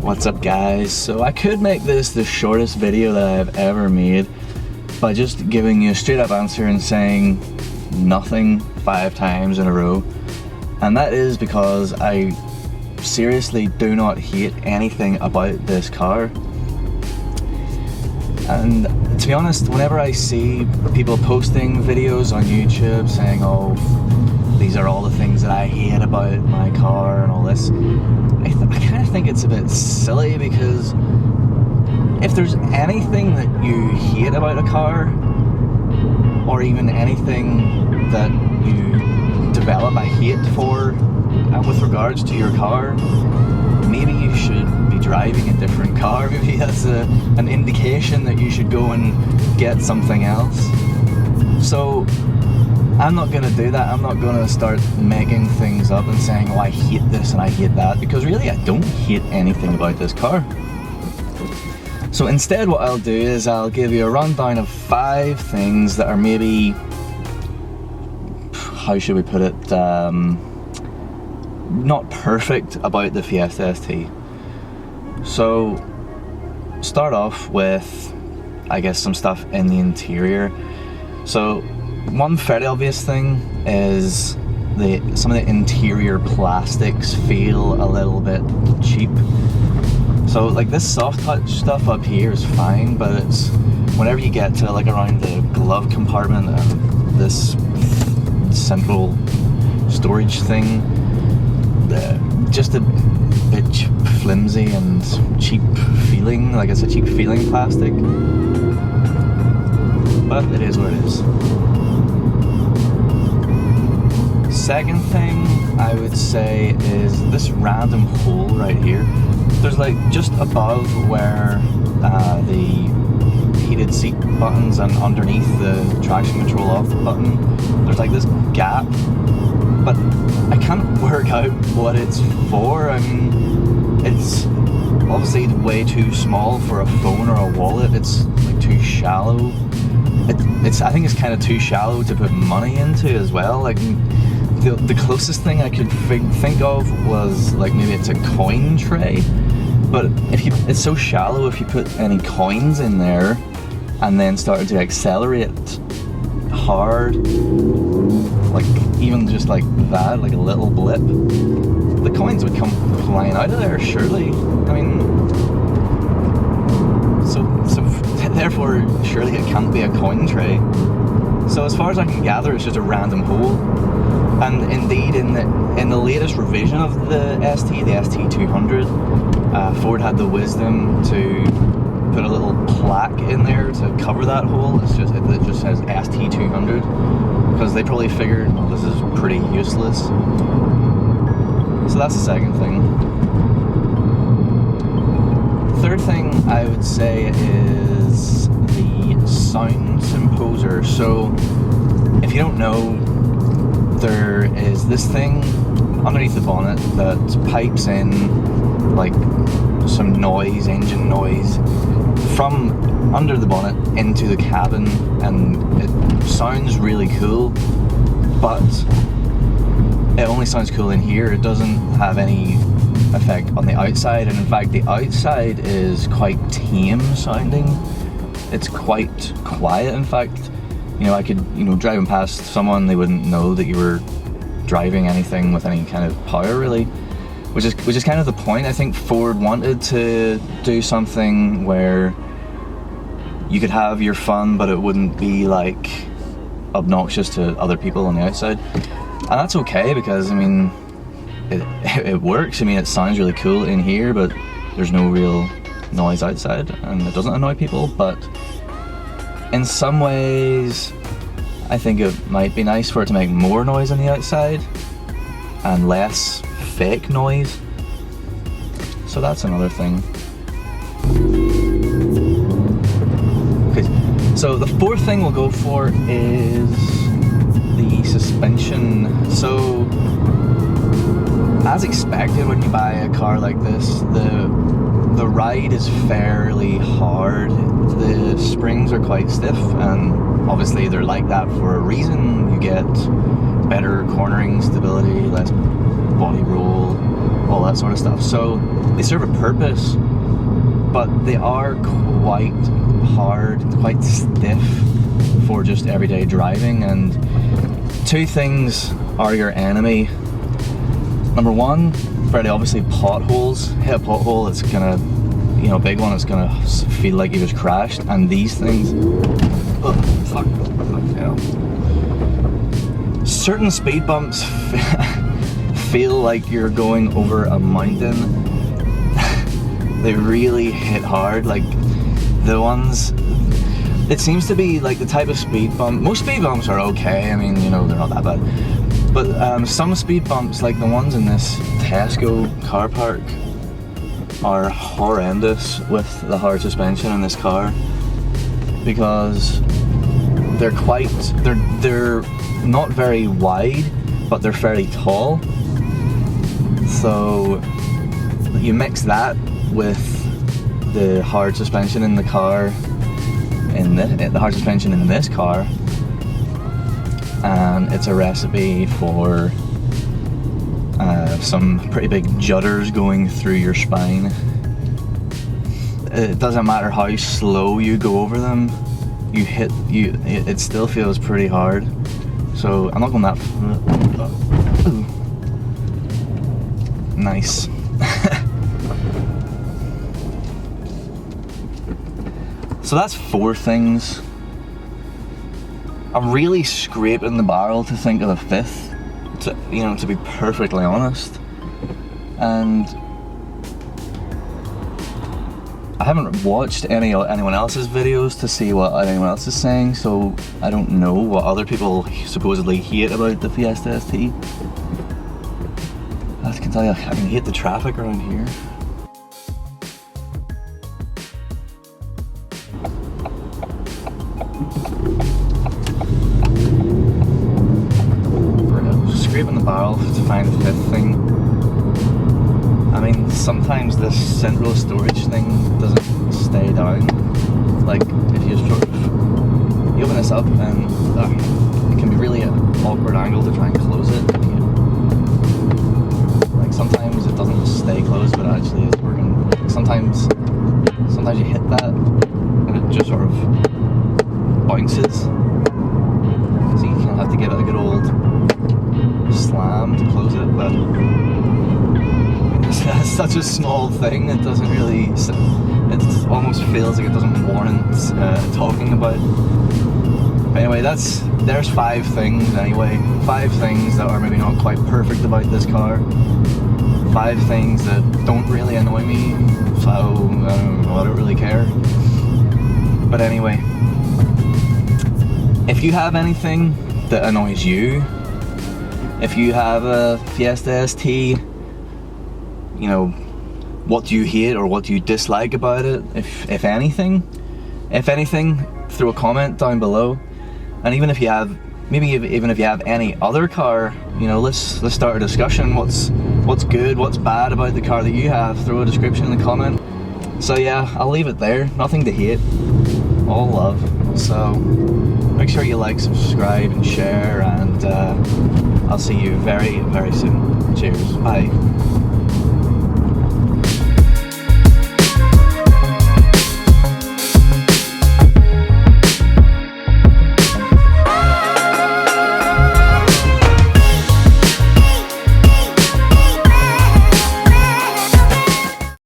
What's up guys? So I could make this the shortest video that I've ever made by just giving you a straight up answer and saying nothing 5 times in a row, and that is because I seriously do not hate anything about this car. And to be honest, whenever I see people posting videos on YouTube saying, oh, these are all the things that I hate about my car and all this, I kind of think it's a bit silly, because if there's anything that you hate about a car, or even anything that you develop a hate for with regards to your car, maybe you should be driving a different car. Maybe that's an indication that you should go and get something else. So I'm not going to do that. I'm not going to start making things up and saying, oh, I hate this and I hate that, because really I don't hate anything about this car. So instead what I'll do is I'll give you a rundown of 5 things that are maybe, how should we put it, not perfect about the Fiesta ST. So start off with, I guess, some stuff in the interior. So one fairly obvious thing is some of the interior plastics feel a little bit cheap. So like this soft touch stuff up here is fine, but it's whenever you get to like around the glove compartment and this central storage thing, just a bit flimsy and cheap feeling, like it's a cheap feeling plastic, but it is what it is. Second thing I would say is this random hole right here. There's like just above where the heated seat buttons and underneath the traction control off button, there's like this gap, but I can't work out what it's for. I mean, it's obviously way too small for a phone or a wallet. It's like too shallow. I think it's kind of too shallow to put money into as well. Like the closest thing I could think of was like maybe it's a coin tray, but it's so shallow, if you put any coins in there and then started to accelerate hard, like even just like that, like a little blip, the coins would come flying out of there, surely. I mean, so therefore surely it can't be a coin tray. So as far as I can gather, it's just a random hole. And indeed, in the latest revision of the ST, the ST200, Ford had the wisdom to put a little plaque in there to cover that hole. It just says ST200, because they probably figured, well, this is pretty useless. So that's the second thing. Third thing I would say is the sound imposer. So if you don't know, there is this thing underneath the bonnet that pipes in like some noise, engine noise, from under the bonnet into the cabin, and it sounds really cool, but it only sounds cool in here. It doesn't have any effect on the outside, and in fact the outside is quite tame sounding. It's quite quiet. In fact, you know, I could, driving past someone, they wouldn't know that you were driving anything with any kind of power, really, which is kind of the point. I think Ford wanted to do something where you could have your fun, but it wouldn't be like obnoxious to other people on the outside, and that's okay, because I mean, it works. I mean, it sounds really cool in here, but there's no real noise outside, and it doesn't annoy people. But in some ways, I think it might be nice for it to make more noise on the outside and less fake noise. So that's another thing. Okay, so the fourth thing we'll go for is the suspension. So as expected, when you buy a car like this, the ride is fairly hard. The springs are quite stiff, and obviously they're like that for a reason. You get better cornering stability, less body roll, all that sort of stuff. So they serve a purpose, but they are quite hard, quite stiff for just everyday driving. And two things are your enemy. Number one, fairly obviously, potholes. Hit a pothole, it's gonna, you know, big one, it's gonna feel like you just crashed. And these things, fuck, yeah. Certain speed bumps feel like you're going over a mountain. They really hit hard. Like the ones, it seems to be like the type of speed bump. Most speed bumps are okay. I mean, you know, they're not that bad. But some speed bumps, like the ones in this Tesco car park, are horrendous with the hard suspension in this car, because they're not very wide, but they're fairly tall. So you mix that with the hard suspension in the car, the hard suspension in this car, and it's a recipe for some pretty big judders going through your spine. It doesn't matter how slow you go over them, it still feels pretty hard. So I'm not going that nice. So that's 4 things. I'm really scraping the barrel to think of a 5th, to be perfectly honest. And I haven't watched anyone else's videos to see what anyone else is saying, so I don't know what other people supposedly hate about the Fiesta ST. I can tell you, I can hate the traffic around here. Scraping the barrel to find the 5th thing. I mean, sometimes this central storage thing doesn't stay down. Like, if you you open this up and it can be really an awkward angle to try and close it. Like sometimes it doesn't stay closed, but it actually is working. Sometimes you hit that and it just sort of bounces. So you kind of have to give it a good old slam to close it, but it's such a small thing, it doesn't really, it almost feels like it doesn't warrant talking about. But anyway, there's 5 things anyway. 5 things that are maybe not quite perfect about this car. 5 things that don't really annoy me, so I don't really care. But anyway, if you have anything that annoys you, if you have a Fiesta ST, you know, what do you hate or what do you dislike about it? If anything, throw a comment down below. And even if you have, even if you have any other car, you know, let's start a discussion. What's good, what's bad about the car that you have? Throw a description in the comment. So yeah, I'll leave it there. Nothing to hate, all love. So make sure you like, subscribe, and share, and I'll see you very, very soon. Cheers. Bye.